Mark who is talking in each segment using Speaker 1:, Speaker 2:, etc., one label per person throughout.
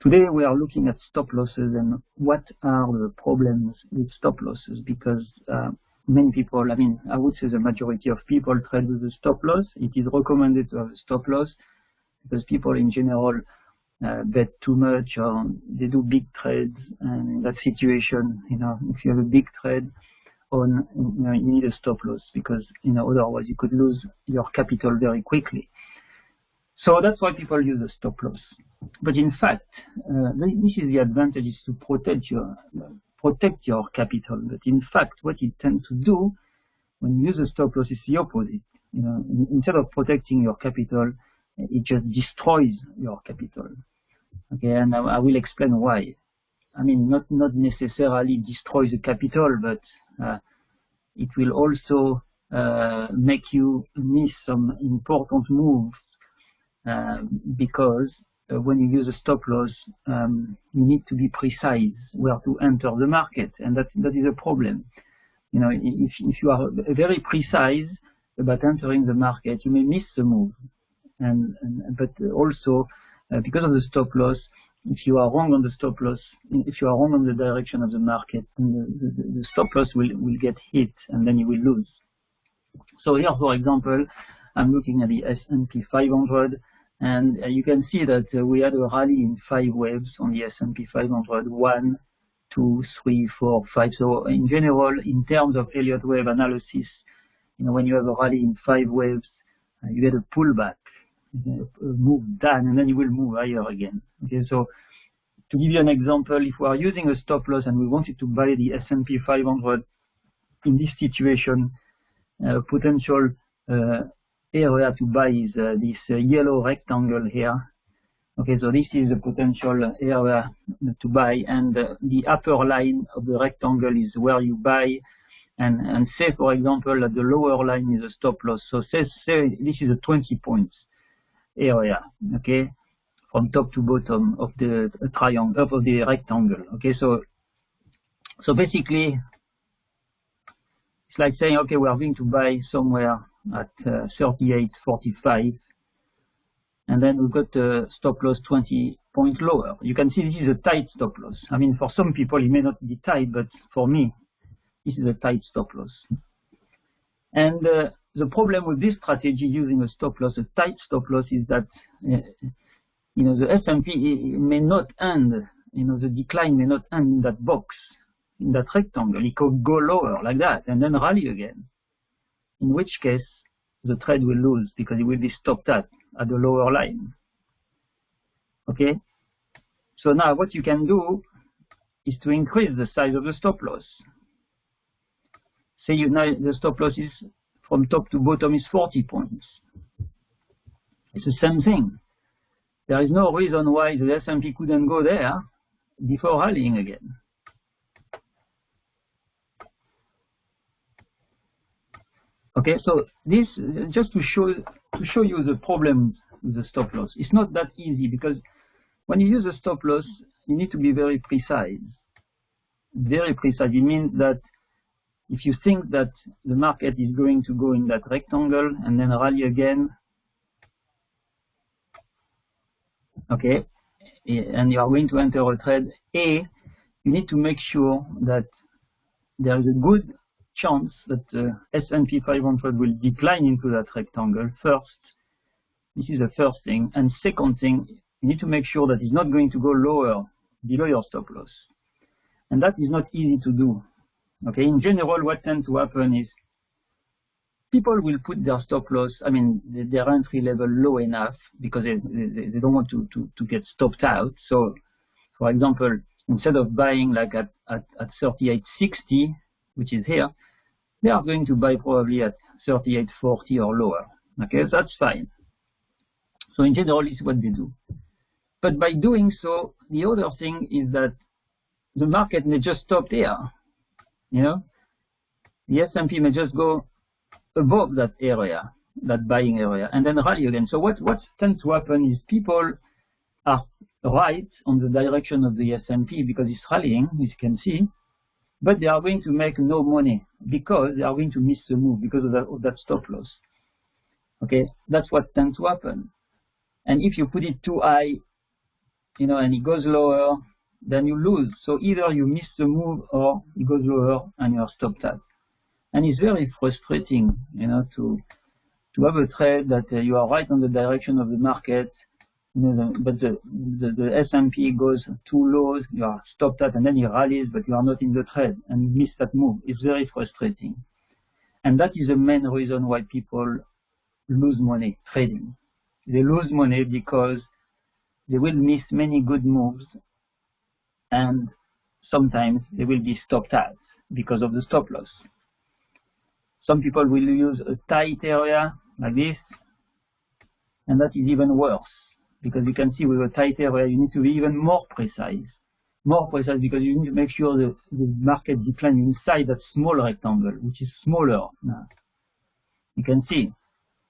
Speaker 1: Today we are looking at stop losses and what are the problems with stop losses, because many people, I would say the majority of people trade with a stop loss. It is recommended to have a stop loss because people in general bet too much or they do big trades, and in that situation, if you have a big trade on, you need a stop loss because otherwise you could lose your capital very quickly. So that's why people use a stop loss. But in fact, this is the advantage, is to protect your capital. But in fact, what it tends to do when you use a stop loss is the opposite. Instead of protecting your capital, it just destroys your capital. Okay, and I will explain why. Not necessarily destroy the capital, but it will also make you miss some important moves. Because when you use a stop loss, you need to be precise where to enter the market, and that is a problem. If you are very precise about entering the market, you may miss the move, but also because of the stop loss, if you are wrong on the stop loss, if you are wrong on the direction of the market, the stop loss will get hit, and then you will lose. So here, for example, I'm looking at the S&P 500. And you can see that we had a rally in 5 waves on the S&P 500, 1, 2, 3, 4, 5. So in general, in terms of Elliott wave analysis, when you have a rally in 5 waves, you get a pullback, a move down, and then you will move higher again. Okay, so to give you an example, if we are using a stop loss and we wanted to buy the S&P 500 in this situation, potential area to buy is this yellow rectangle here. Okay, so this is the potential area to buy, and the upper line of the rectangle is where you buy, and say, for example, that the lower line is a stop loss. So say this is a 20 points area, okay, from top to bottom of the triangle, of the rectangle. Okay, so basically it's like saying, okay, we are going to buy somewhere at 38.45, and then we've got the stop loss 20 points lower. You can see this is a tight stop loss. For some people it may not be tight, but for me this is a tight stop loss. And the problem with this strategy, using a stop loss, a tight stop loss, is that the S&P may not end, the decline may not end in that box, in that rectangle. It could go lower like that and then rally again, in which case the trade will lose because it will be stopped at the lower line. Okay, so now what you can do is to increase the size of the stop loss. Say now the stop loss is from top to bottom is 40 points. It's the same thing. There is no reason why the S&P couldn't go there before rallying again. Okay, so this just to show you the problems with the stop loss. It's not that easy, because when you use a stop loss, you need to be very precise. Very precise. It means that if you think that the market is going to go in that rectangle and then rally again, okay, and you are going to enter a trade, you need to make sure that there is a good chance that the S&P 500 will decline into that rectangle first. This is the first thing. And second thing, you need to make sure that it's not going to go lower, below your stop loss. And that is not easy to do. Okay, in general, what tends to happen is people will put their stop loss, their entry level low enough because they don't want to get stopped out. So, for example, instead of buying like at 38.60, which is here, they are going to buy probably at 38.40 or lower. Okay, so that's fine. So in general, it's what they do. But by doing so, the other thing is that the market may just stop there. The S&P may just go above that area, that buying area, and then rally again. So what tends to happen is people are right on the direction of the S&P because it's rallying, as you can see, but they are going to make no money because they are going to miss the move because of that stop loss. Okay, that's what tends to happen. And if you put it too high, you know, and it goes lower, then you lose. So either you miss the move or it goes lower and you're stopped at. And it's very frustrating, you know, to have a trade that you are right on the direction of the market, you know, but the S&P goes too low, you are stopped at, and then it rallies, but you are not in the trade and you miss that move. It's very frustrating. And that is the main reason why people lose money trading. They lose money because they will miss many good moves, and sometimes they will be stopped at because of the stop loss. Some people will use a tight area like this, and that is even worse, because you can see with a tight area you need to be even more precise because you need to make sure the market declines inside that small rectangle, which is smaller now. You can see.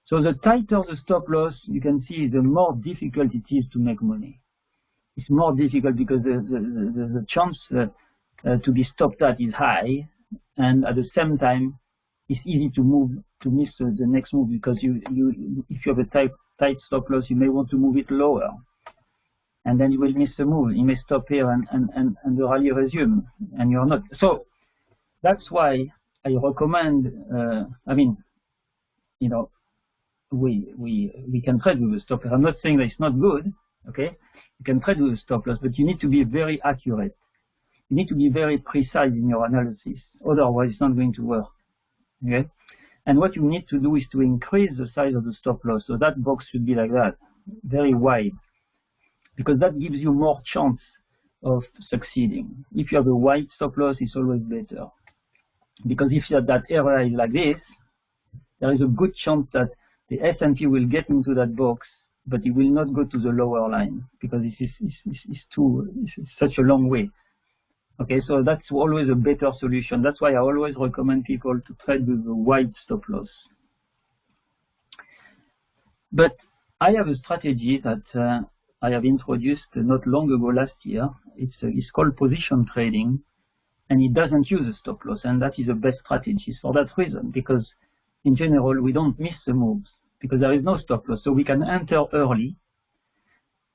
Speaker 1: So the tighter the stop loss, you can see, the more difficult it is to make money. It's more difficult because the chance to be stopped at is high, and at the same time, it's easy to miss the next move, because if you have a tight stop loss, you may want to move it lower, and then you will miss the move. You may stop here and the rally resume, and you're not. So that's why I recommend. I mean, you know, we can trade with a stop loss. I'm not saying that it's not good. Okay, you can trade with a stop loss, but you need to be very accurate. You need to be very precise in your analysis. Otherwise, it's not going to work. Okay, and what you need to do is to increase the size of the stop loss. So that box should be like that, very wide, because that gives you more chance of succeeding. If you have a wide stop loss, it's always better, because if that area is like this, there is a good chance that the S&P will get into that box, but it will not go to the lower line, because it's such a long way. Okay, so that's always a better solution. That's why I always recommend people to trade with a wide stop loss. But I have a strategy that I have introduced not long ago, last year. It's called position trading, and it doesn't use a stop loss, and that is the best strategy for that reason, because in general we don't miss the moves because there is no stop loss, so we can enter early,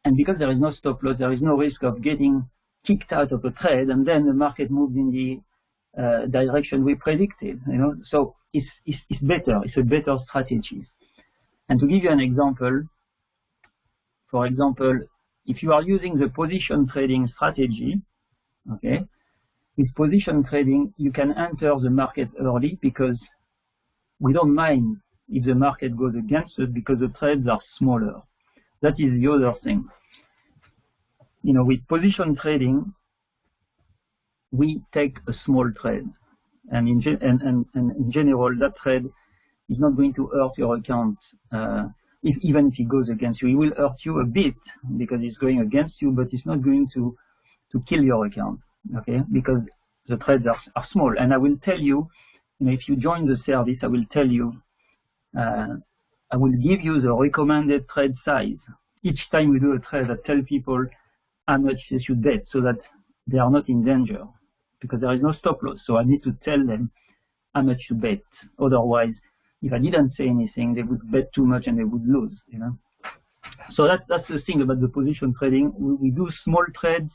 Speaker 1: and because there is no stop loss, there is no risk of getting kicked out of a trade and then the market moves in the direction we predicted. You know, so it's better. It's a better strategy. And to give you an example, for example, if you are using the position trading strategy, okay, with position trading you can enter the market early because we don't mind if the market goes against us because the trades are smaller. That is the other thing. You know, with position trading, we take a small trade, and in general, that trade is not going to hurt your account. Even if it goes against you, it will hurt you a bit because it's going against you, but it's not going to kill your account. Okay, because the trades are small. And I will tell you, you know, if you join the service, I will tell you, I will give you the recommended trade size each time we do a trade. I tell people how much they should bet so that they are not in danger, because there is no stop loss. So I need to tell them how much to bet. Otherwise, if I didn't say anything, they would bet too much and they would lose. You know. So that's the thing about the position trading. We do small trades,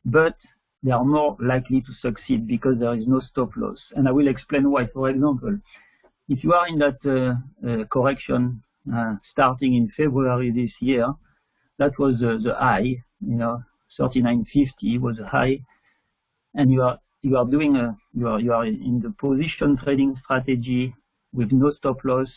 Speaker 1: but they are more likely to succeed because there is no stop loss. And I will explain why. For example, if you are in that correction starting in February this year, that was the high. You know, 39.50 was a high, and you are doing you are in the position trading strategy with no stop loss,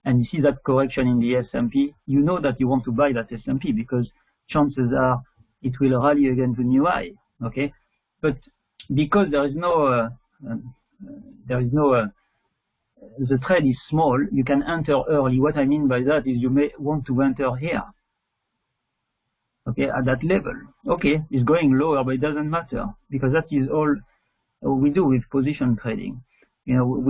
Speaker 1: and you see that correction in the S&P. You know that you want to buy that S&P because chances are it will rally again to new high. Okay, but because there is no the trade is small, you can enter early. What I mean by that is you may want to enter here. Okay, at that level. Okay, it's going lower, but it doesn't matter because that is all we do with position trading. You know,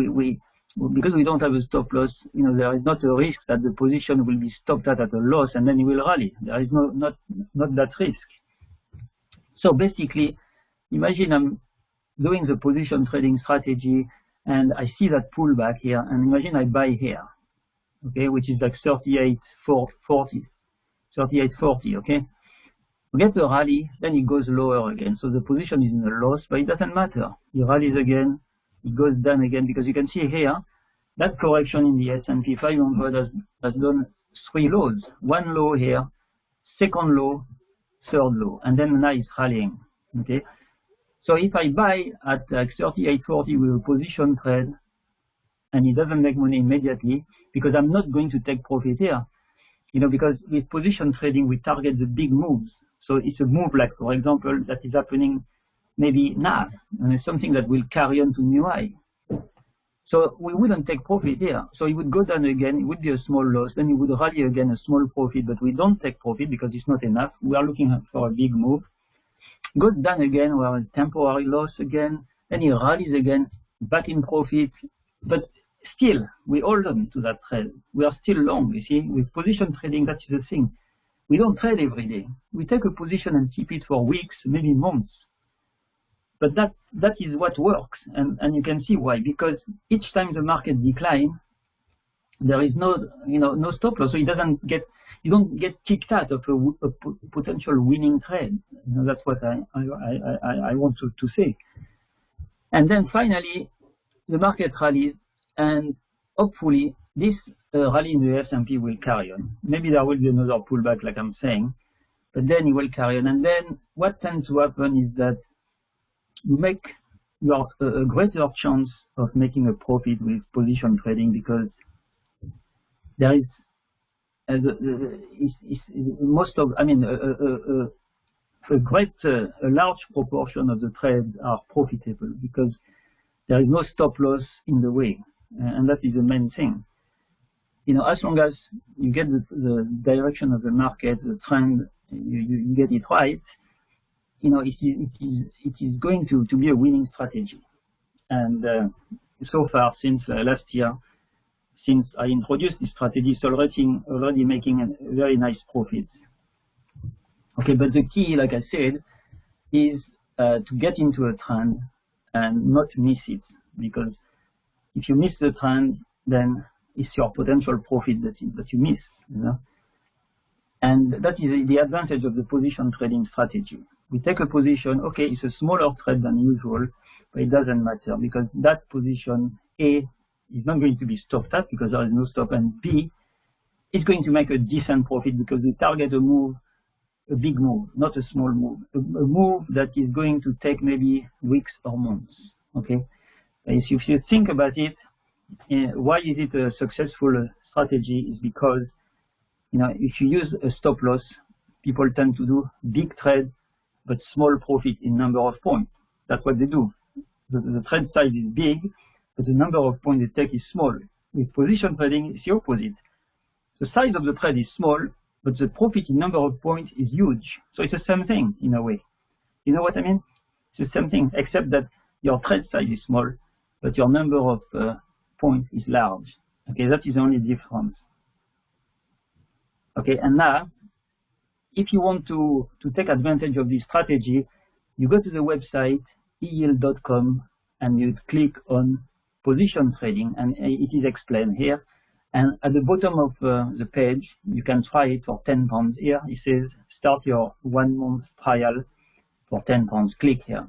Speaker 1: because we don't have a stop loss, you know, there is not a risk that the position will be stopped at a loss and then it will rally. There is not that risk. So basically, imagine I'm doing the position trading strategy and I see that pullback here, and imagine I buy here, okay, which is like 38.40, okay. get a rally, then it goes lower again. So the position is in a loss, but it doesn't matter. It rallies again, it goes down again, because you can see here, that correction in the S&P 500 has done 3 lows. One low here, second low, third low, and then now it's rallying. Okay, so if I buy at like 38.40 with a position trade, and it doesn't make money immediately, because I'm not going to take profit here, you know, because with position trading we target the big moves. So it's a move like, for example, that is happening maybe now, and it's something that will carry on to new high. So we wouldn't take profit here. So it would go down again, it would be a small loss, then it would rally again, a small profit, but we don't take profit because it's not enough. We are looking for a big move. Goes down again, we are a temporary loss again, then it rallies again, back in profit, but still, we hold on to that trade. We are still long, you see. With position trading, that is the thing. We don't trade every day. We take a position and keep it for weeks, maybe months. But that is what works, and you can see why. Because each time the market declines, there is no stop loss, so you don't get kicked out of a potential winning trade. You know, that's what I want to say. And then finally, the market rallies, and hopefully this rally in the S&P will carry on. Maybe there will be another pullback, like I'm saying, but then it will carry on. And then what tends to happen is that you have a greater chance of making a profit with position trading, because there is a large proportion of the trades are profitable because there is no stop loss in the way, and that is the main thing. You know, as long as you get the direction of the market, the trend, you get it right, you know, it is going to be a winning strategy. And so far, since last year, since I introduced this strategy, it's already making a very nice profit. Okay, but the key, like I said, is to get into a trend and not miss it, because if you miss the trend, then it's your potential profit that you miss, you know. And that is the advantage of the position trading strategy. We take a position, okay, it's a smaller trade than usual, but it doesn't matter, because that position, A, is not going to be stopped at because there is no stop, and B, it's going to make a decent profit because we target a move, a big move, not a small move, a move that is going to take maybe weeks or months. Okay, if you think about it, why is it a successful strategy? Is because, you know, if you use a stop loss, people tend to do big trade but small profit in number of points. That's what they do. The trade size is big, but the number of points they take is small. With position trading, it's the opposite. The size of the trade is small, but the profit in number of points is huge. So it's the same thing in a way. You know what I mean? It's the same thing, except that your trade size is small, but your number of points is large. Okay, that is the only difference. Okay, and now, if you want to take advantage of this strategy, you go to the website eyield.com and you click on position trading, and it is explained here. And at the bottom of the page, you can try it for £10 here. It says start your 1 month trial for £10. Click here.